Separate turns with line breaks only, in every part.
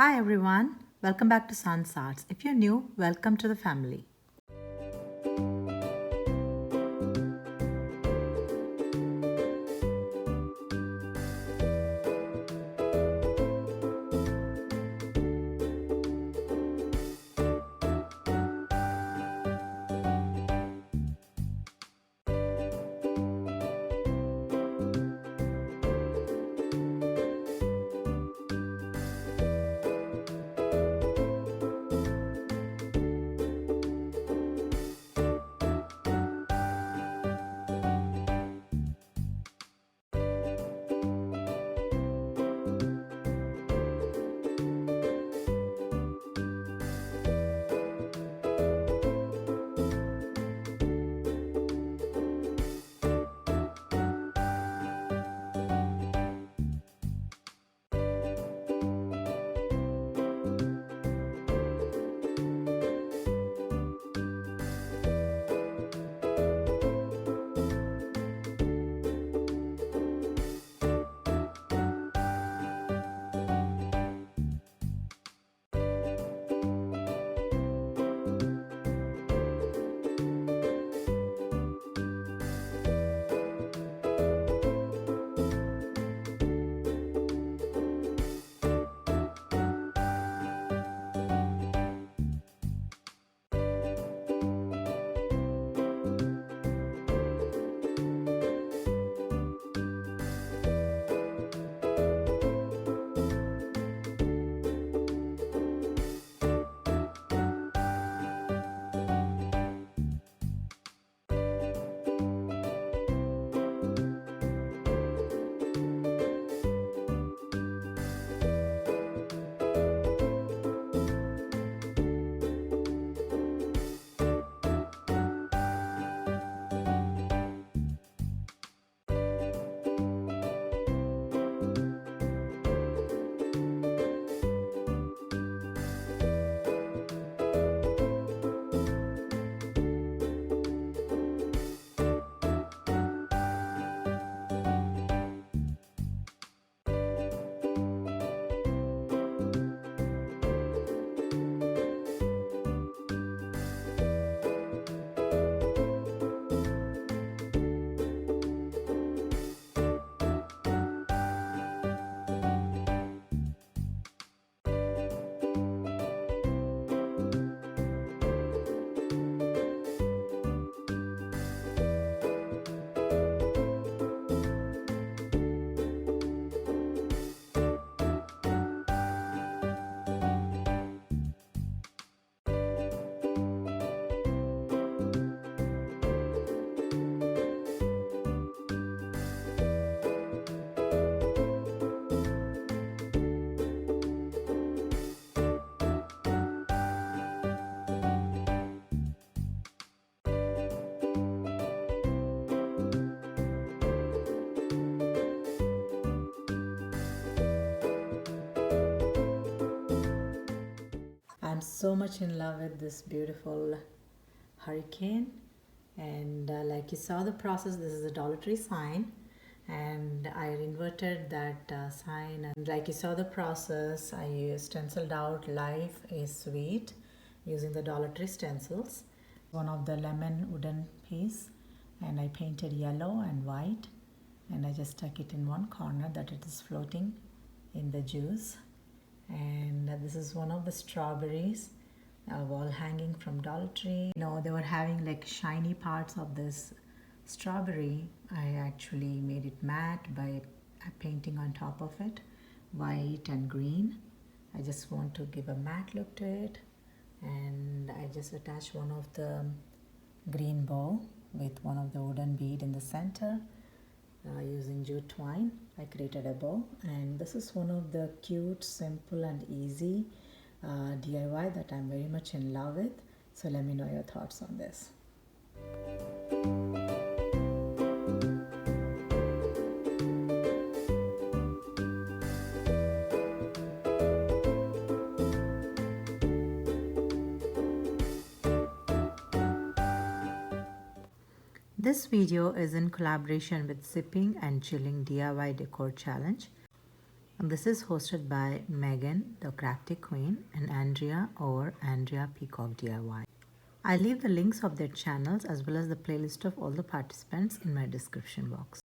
Hi everyone, welcome back to Sun's Arts. If you're new, welcome to the family. I'm so much in love with this beautiful hurricane, and like you saw the process, this is a Dollar Tree sign, and I inverted that sign, and like you saw the process, I stenciled out "Life is Sweet" using the Dollar Tree stencils. One of the lemon wooden piece, and I painted yellow and white, and I just stuck it in one corner that it is floating in the juice. And this is one of the strawberries wall hanging from Dollar Tree. They were having like shiny parts of this strawberry. I actually made it matte by painting on top of it white and green. I just want to give a matte look to it, and I just attached one of the green bow with one of the wooden bead in the center. Using jute twine, I created a bow, and this is one of the cute, simple and easy DIY that I'm very much in love with. So let me know your thoughts on this. This video is in collaboration with Sipping and Chilling DIY Decor Challenge. This is hosted by Megan, the Crafty Queen, and Andrea or Andrea Peacock DIY. I leave the links of their channels as well as the playlist of all the participants in my description box.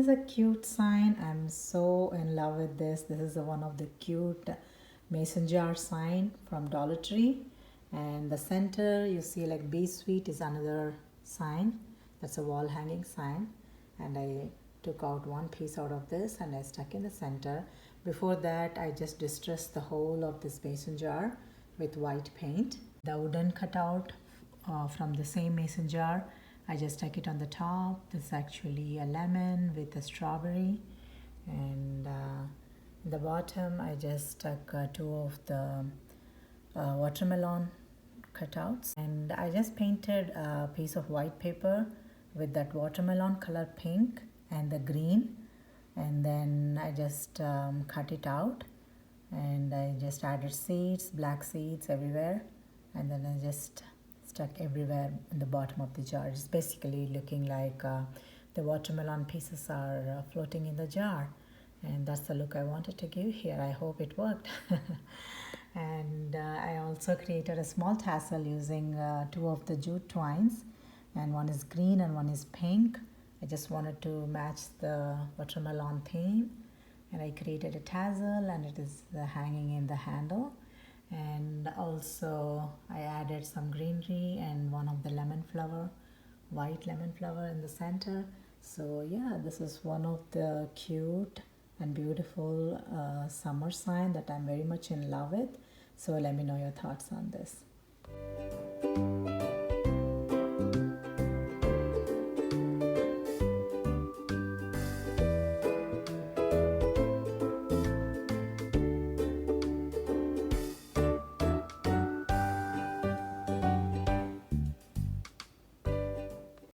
is a cute sign. I'm so in love with this. This is one of the cute mason jar sign from Dollar Tree. And the center, you see like Be Sweet is another sign. That's a wall hanging sign. And I took out one piece out of this and I stuck in the center. Before that, I just distressed the whole of this mason jar with white paint. The wooden cutout from the same mason jar, I just stuck it on the top. This is actually a lemon with a strawberry. And in the bottom, I just stuck two of the watermelon cutouts. And I just painted a piece of white paper with that watermelon color pink and the green. And then I just cut it out. And I just added seeds, black seeds everywhere. And then I just stuck everywhere in the bottom of the jar. It's basically looking like the watermelon pieces are floating in the jar. And that's the look I wanted to give here. I hope it worked. And I also created a small tassel using two of the jute twines. And one is green and one is pink. I just wanted to match the watermelon theme. And I created a tassel and it is hanging in the handle. And also I added some greenery and one of the lemon flower, white lemon flower in the center. So yeah, this is one of the cute and beautiful summer sign that I'm very much in love with. So let me know your thoughts on this.